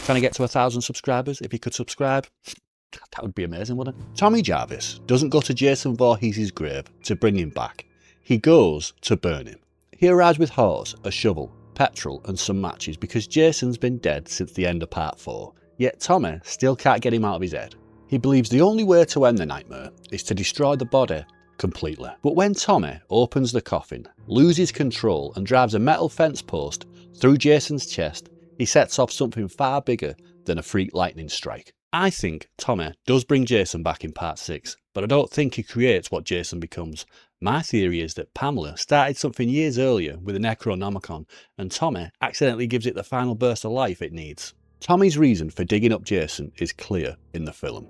Trying to get to 1,000 subscribers. If you could subscribe, that would be amazing, wouldn't it? Tommy Jarvis doesn't go to Jason Voorhees' grave to bring him back. He goes to burn him. He arrives with horse, a shovel, petrol and some matches because Jason's been dead since the end of part 4. Yet Tommy still can't get him out of his head. He believes the only way to end the nightmare is to destroy the body completely. But when Tommy opens the coffin, loses control and drives a metal fence post through Jason's chest, he sets off something far bigger than a freak lightning strike. I think Tommy does bring Jason back in part 6, but I don't think he creates what Jason becomes. My theory is that Pamela started something years earlier with the Necronomicon and Tommy accidentally gives it the final burst of life it needs. Tommy's reason for digging up Jason is clear in the film.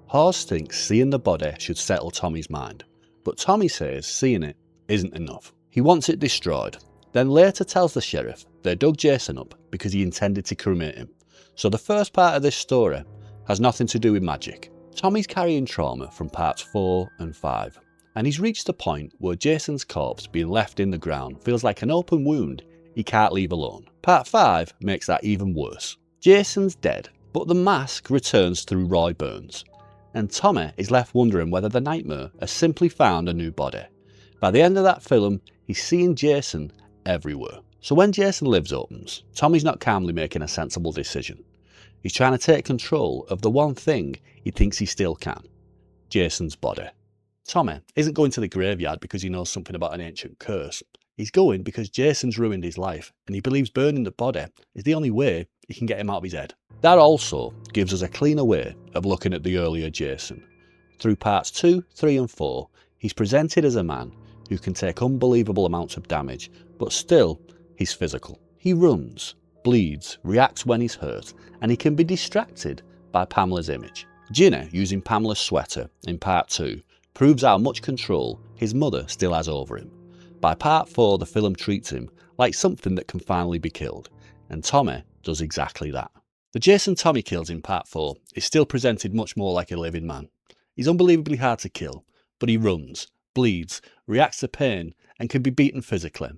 Hawes thinks seeing the body should settle Tommy's mind, but Tommy says seeing it isn't enough. He wants it destroyed, then later tells the sheriff they dug Jason up because he intended to cremate him. So the first part of this story has nothing to do with magic. Tommy's carrying trauma from parts 4 and 5, and he's reached the point where Jason's corpse being left in the ground feels like an open wound he can't leave alone. Part 5 makes that even worse. Jason's dead, but the mask returns through Roy Burns, and Tommy is left wondering whether the nightmare has simply found a new body. By the end of that film, he's seeing Jason everywhere. So when Jason Lives opens, Tommy's not calmly making a sensible decision. He's trying to take control of the one thing he thinks he still can, Jason's body. Tommy isn't going to the graveyard because he knows something about an ancient curse. He's going because Jason's ruined his life and he believes burning the body is the only way he can get him out of his head. That also gives us a cleaner way of looking at the earlier Jason. Through parts 2, 3 and 4, he's presented as a man who can take unbelievable amounts of damage, but still he's physical. He runs, bleeds, reacts when he's hurt, and he can be distracted by Pamela's image. Ginny, using Pamela's sweater in part 2, proves how much control his mother still has over him. By part 4, the film treats him like something that can finally be killed, and Tommy does exactly that. The Jason Tommy kills in part 4 is still presented much more like a living man. He's unbelievably hard to kill, but he runs, bleeds, reacts to pain, and can be beaten physically.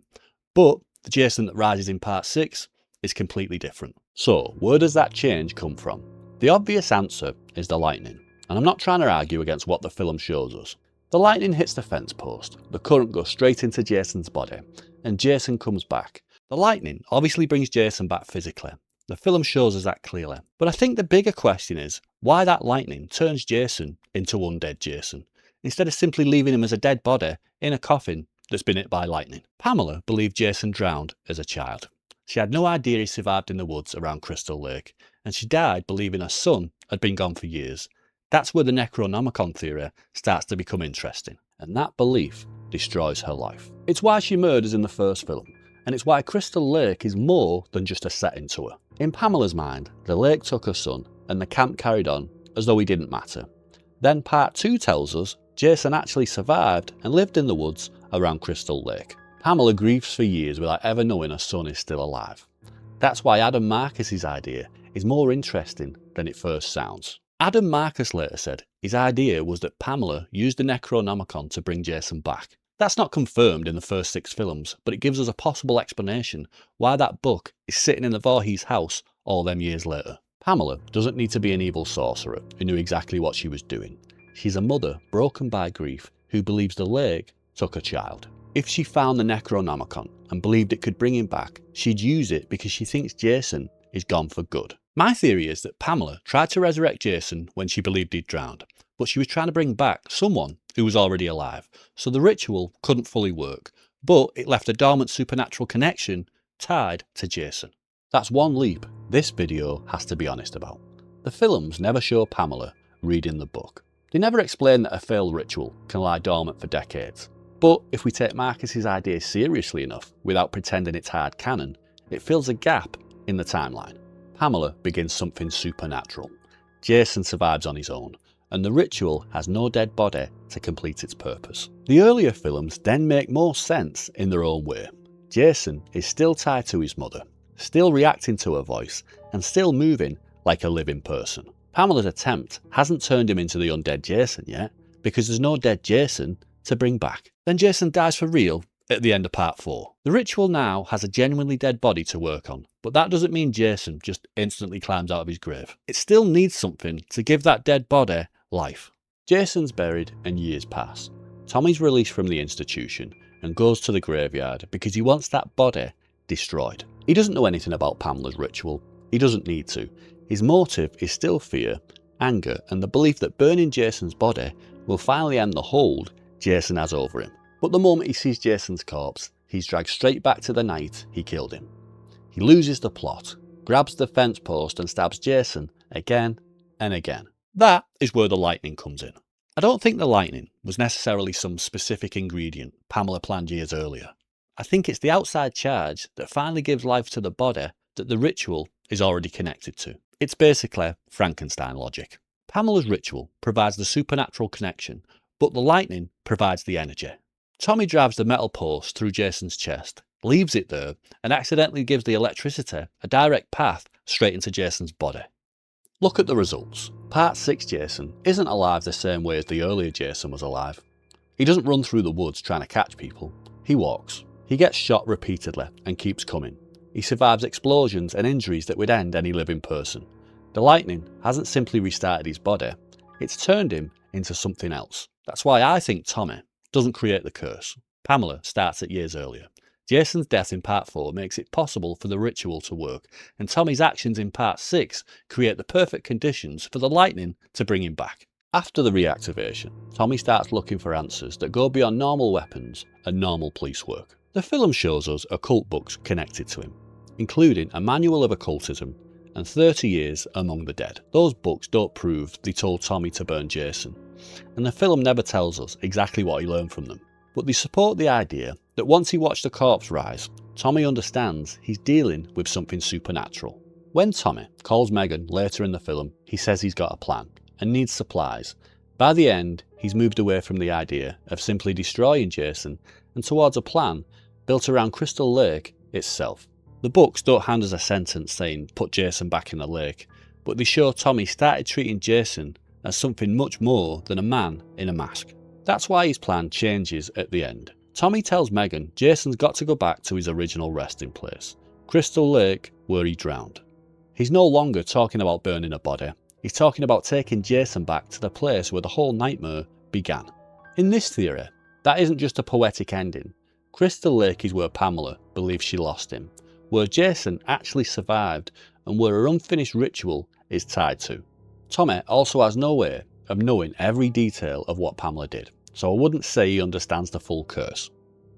But the Jason that rises in part 6 is completely different. So, where does that change come from? The obvious answer is the lightning, and I'm not trying to argue against what the film shows us. The lightning hits the fence post, the current goes straight into Jason's body, and Jason comes back. The lightning obviously brings Jason back physically. The film shows us that clearly. But I think the bigger question is why that lightning turns Jason into undead Jason, instead of simply leaving him as a dead body in a coffin that's been hit by lightning. Pamela believed Jason drowned as a child. She had no idea he survived in the woods around Crystal Lake, and she died believing her son had been gone for years. That's where the Necronomicon theory starts to become interesting, and that belief destroys her life. It's why she murders in the first film, and it's why Crystal Lake is more than just a setting to her. In Pamela's mind, the lake took her son, and the camp carried on as though he didn't matter. Then part 2 tells us Jason actually survived and lived in the woods around Crystal Lake. Pamela grieves for years without ever knowing her son is still alive. That's why Adam Marcus's idea is more interesting than it first sounds. Adam Marcus later said his idea was that Pamela used the Necronomicon to bring Jason back. That's not confirmed in the first 6 films, but it gives us a possible explanation why that book is sitting in the Voorhees house all them years later. Pamela doesn't need to be an evil sorcerer who knew exactly what she was doing. She's a mother broken by grief who believes the lake took her child. If she found the Necronomicon and believed it could bring him back, she'd use it because she thinks Jason is gone for good. My theory is that Pamela tried to resurrect Jason when she believed he'd drowned, but she was trying to bring back someone who was already alive, so the ritual couldn't fully work, but it left a dormant supernatural connection tied to Jason. That's one leap this video has to be honest about. The films never show Pamela reading the book. They never explain that a failed ritual can lie dormant for decades. But if we take Marcus's idea seriously enough without pretending it's hard canon, it fills a gap in the timeline. Pamela begins something supernatural. Jason survives on his own, and the ritual has no dead body to complete its purpose. The earlier films then make more sense in their own way. Jason is still tied to his mother, still reacting to her voice, and still moving like a living person. Pamela's attempt hasn't turned him into the undead Jason yet, because there's no dead Jason to bring back. Then Jason dies for real at the end of part 4. The ritual now has a genuinely dead body to work on, But that doesn't mean Jason just instantly climbs out of his grave. It still needs something to give that dead body life. Jason's buried and years pass. Tommy's released from the institution and goes to the graveyard because he wants that body destroyed. He doesn't know anything about Pamela's ritual. He doesn't need to. His motive is still fear, anger, and the belief that burning Jason's body will finally end the hold Jason has over him. But the moment he sees Jason's corpse, he's dragged straight back to the night he killed him. He loses the plot, grabs the fence post and stabs Jason again and again. That is where the lightning comes in. I don't think the lightning was necessarily some specific ingredient Pamela planned years earlier. I think it's the outside charge that finally gives life to the body that the ritual is already connected to. It's basically Frankenstein logic. Pamela's ritual provides the supernatural connection, but the lightning provides the energy. Tommy drives the metal post through Jason's chest, leaves it there, and accidentally gives the electricity a direct path straight into Jason's body. Look at the results. Part 6 Jason isn't alive the same way as the earlier Jason was alive. He doesn't run through the woods trying to catch people. He walks. He gets shot repeatedly and keeps coming. He survives explosions and injuries that would end any living person. The lightning hasn't simply restarted his body, it's turned him into something else. That's why I think Tommy doesn't create the curse. Pamela starts it years earlier. Jason's death in Part 4 makes it possible for the ritual to work, and Tommy's actions in Part 6 create the perfect conditions for the lightning to bring him back. After the reactivation, Tommy starts looking for answers that go beyond normal weapons and normal police work. The film shows us occult books connected to him, including a manual of occultism and 30 years among the dead. Those books don't prove they told Tommy to burn Jason, and the film never tells us exactly what he learned from them. But they support the idea that once he watched the corpse rise, Tommy understands he's dealing with something supernatural. When Tommy calls Megan later in the film, he says he's got a plan and needs supplies. By the end, he's moved away from the idea of simply destroying Jason and towards a plan built around Crystal Lake itself. The books don't hand us a sentence saying put Jason back in the lake, but they show Tommy started treating Jason as something much more than a man in a mask. That's why his plan changes at the end. Tommy tells Megan Jason's got to go back to his original resting place, Crystal Lake, where he drowned. He's no longer talking about burning a body, he's talking about taking Jason back to the place where the whole nightmare began. In this theory, that isn't just a poetic ending. Crystal Lake is where Pamela believes she lost him, where Jason actually survived, and where her unfinished ritual is tied to. Tommy also has no way of knowing every detail of what Pamela did, so I wouldn't say he understands the full curse.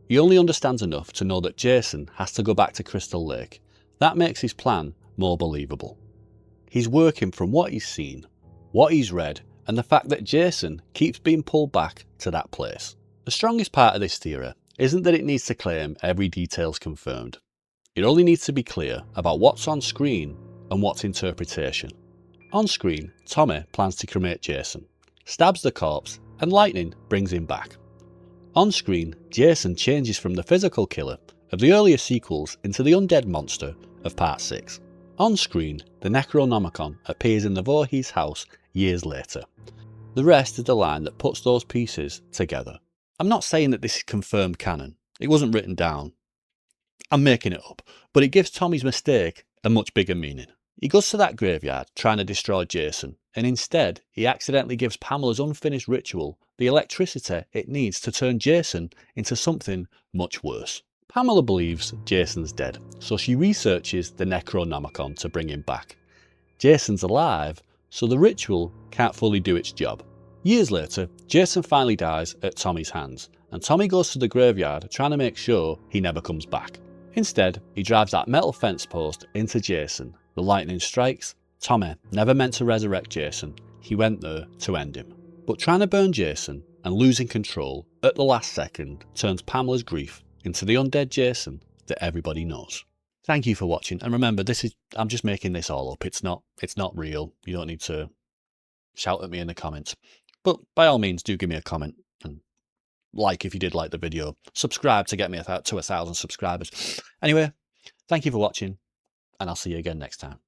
He only understands enough to know that Jason has to go back to Crystal Lake. That makes his plan more believable. He's working from what he's seen, what he's read, and the fact that Jason keeps being pulled back to that place. The strongest part of this theory isn't that it needs to claim every detail's confirmed. It only needs to be clear about what's on screen and what's interpretation. On screen, Tommy plans to cremate Jason, stabs the corpse, and lightning brings him back. On screen, Jason changes from the physical killer of the earlier sequels into the undead monster of Part 6. On screen, the Necronomicon appears in the Voorhees house years later. The rest is the line that puts those pieces together. I'm not saying that this is confirmed canon. It wasn't written down. I'm making it up, but it gives Tommy's mistake a much bigger meaning. He goes to that graveyard trying to destroy Jason, and instead he accidentally gives Pamela's unfinished ritual the electricity it needs to turn Jason into something much worse. Pamela believes Jason's dead, so she researches the Necronomicon to bring him back. Jason's alive, so the ritual can't fully do its job. Years later, Jason finally dies at Tommy's hands, and Tommy goes to the graveyard trying to make sure he never comes back. Instead, he drives that metal fence post into Jason. The lightning strikes. Tommy never meant to resurrect Jason, he went there to end him. But trying to burn Jason and losing control at the last second turns Pamela's grief into the undead Jason that everybody knows. Thank you for watching, and remember, I'm just making this all up. It's not real. You don't need to shout at me in the comments. But by all means, do give me a comment, and like if you did like the video. Subscribe to get me to 1,000 subscribers. Anyway, thank you for watching, and I'll see you again next time.